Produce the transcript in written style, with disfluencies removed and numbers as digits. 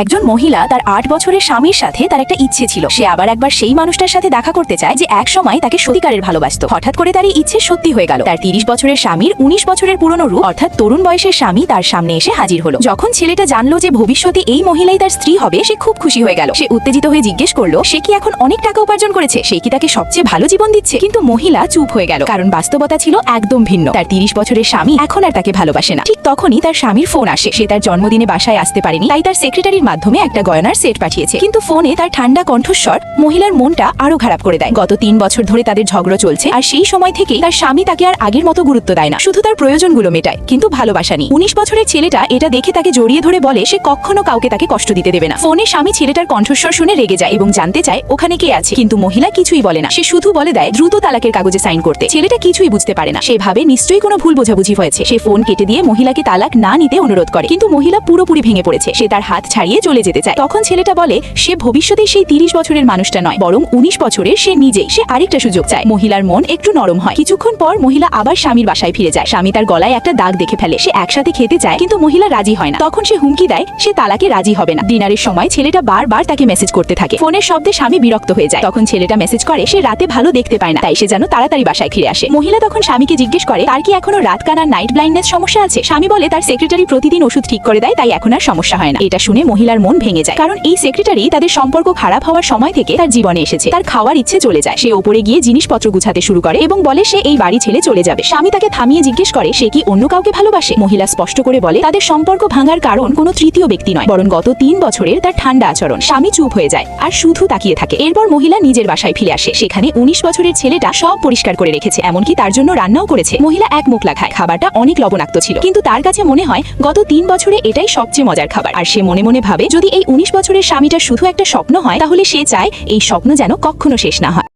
একজন মহিলা তার ৮ বছরের স্বামীর সাথে তার একটা ইচ্ছে ছিল, সে আবার একবার সেই মানুষটার সাথে দেখা করতে চায় যে এক সময় তাকে সত্যিকারের ভালোবাসত। হঠাৎ করে তার এই ইচ্ছে সত্যি হয়ে গেল। তার ৩০ বছরের স্বামীর ১৯ বছরের পুরনো রূপ অর্থাৎ তরুণ বয়সের স্বামী তার সামনে এসে হাজির হলো। যখন ছেলেটা জানলো যে ভবিষ্যতে এই মহিলাই তার স্ত্রী হবে, সে খুব খুশি হয়ে গেল। সে উত্তেজিত হয়ে জিজ্ঞেস করলো সে কি এখন অনেক টাকা উপার্জন করেছে, সে কি তাকে সবচেয়ে ভালো জীবন দিচ্ছে। কিন্তু মহিলা চুপ হয়ে গেল, কারণ বাস্তবতা ছিল একদম ভিন্ন। তার ৩০ বছরের স্বামী এখন আর তাকে ভালোবাসে না। ঠিক তখনই তার স্বামীর ফোন আসে। সে তার জন্মদিনে বাসায় আসতে পারেনি, তাই তার সেক্রেটারির মাধ্যমে একটা গয়নার সেট পাঠিয়েছে। কিন্তু ফোনে তার ঠান্ডা কণ্ঠস্বর মহিলার মনটা আরো খারাপ করে দেয়। গত ৩ বছর ধরে তাদের ঝগড়া চলছে, আর সেই সময় থেকেই তার স্বামী তাকে আর আগের মতো গুরুত্ব দেয় না, শুধু তার প্রয়োজনগুলো মেটায়, কিন্তু ভালোবাসা নেই। ১৯ বছরের ছেলেটা এটা দেখে তাকে জড়িয়ে ধরে বলে সে কখনো কাউকে তাকে কষ্ট দিতে দেবে না। ফোনে স্বামী ছেলেটার কণ্ঠস্বর শুনে রেগে যায় এবং জানতে চায় ওখানে কে আছে, কিন্তু মহিলা কিছুই বলে না। সে শুধু বলে দেয় দ্রুত তালাকের কাগজে সাইন করতে। ছেলেটা কিছুই বুঝতে পারে না, সে ভাবে নিশ্চয়ই কোনো ভুল বোঝাবুঝি হয়েছে। সে ফোন কেটে দিয়ে মহিলাকে তালাক না নিতে অনুরোধ করে, কিন্তু মহিলা পুরোপুরি ভেঙে পড়েছে। সে তার হাত ছাড়িয়ে চলে যেতে চায়। তখন ছেলেটা বলে সে ভবিষ্যতে সেই ৩০ বছরের মানুষটা নয়, বরং ১৯ বছরের সে নিজেই। সে আরেকটা সুযোগ চায়। মহিলার মন একটু নরম হয়। কিছুক্ষণ পর মহিলা আবার স্বামীর বাসায় ফিরে যায়। স্বামী তার গলায় একটা দাগ দেখে ফেলে। সে একসাথে খেতে চায়, কিন্তু মহিলা রাজি হয় না। তখন সে হুমকি দেয় সে তালাকে রাজি হবে না। ডিনারের সময় ছেলেটা বারবার তাকে মেসেজ করতে থাকে। ফোনের শব্দে স্বামী বিরক্ত হয়ে যায়। তখন ছেলেটা মেসেজ করে সে রাতে ভালো দেখতে পায় না, তাই সে যেন তাড়াতাড়ি বাসায় ফিরে আসে। মহিলা তখন স্বামীকে জিজ্ঞেস করে তার কি এখনো রাত কানা নাইট ব্লাইন্ডনেস সমস্যা আছে। স্বামী বলে তার সেক্রেটারি প্রতিদিন ওষুধ ঠিক করে দেয়, তাই এখন আর সমস্যা হয় না। এটা শুনে মহিলার মন ভেঙে যায়, কারণ এই সেক্রেটারি তাদের সম্পর্ক খারাপ হওয়ার সময় থেকে তার জীবনে এসেছে। তার খাওয়ার ইচ্ছে চলে যায়। সে ওপরে গিয়ে জিনিসপত্র গুছাতে শুরু করে এবং বলে সে এই বাড়ি ছেড়ে চলে যাবে। স্বামী তাকে থামিয়ে জিজ্ঞেস করে সে কি অন্য কাউকে ভালোবাসে। মহিলা স্পষ্ট করে বলে তাদের সম্পর্ক ভাঙার কারণ কোনো তৃতীয় ব্যক্তি নয়, বরং গত ৩ বছরের তার ঠান্ডা আচরণ। স্বামী চুপ হয়ে যায় আর শুধু তাকিয়ে থাকে। এরপর মহিলা নিজের বাসায় ফিরে আসে। সেখানে ১৯ বছরের ছেলেটা সব পরিষ্কার করে রেখেছে, এমনকি তার জন্য রান্নাও করেছে। মহিলা এক মুখলা খায়। খাবারটা অনেক লবণাক্ত ছিল, কিন্তু তার কাছে মনে হয় গত ৩ বছরে এটাই সবচেয়ে মজার খাবার। আর সে মনে মনে ভাবে যদি এই ১৯ বছরের স্বামীটা শুধু একটা স্বপ্ন হয়, তাহলে সে চায় এই স্বপ্ন যেন কখনো শেষ না হয়।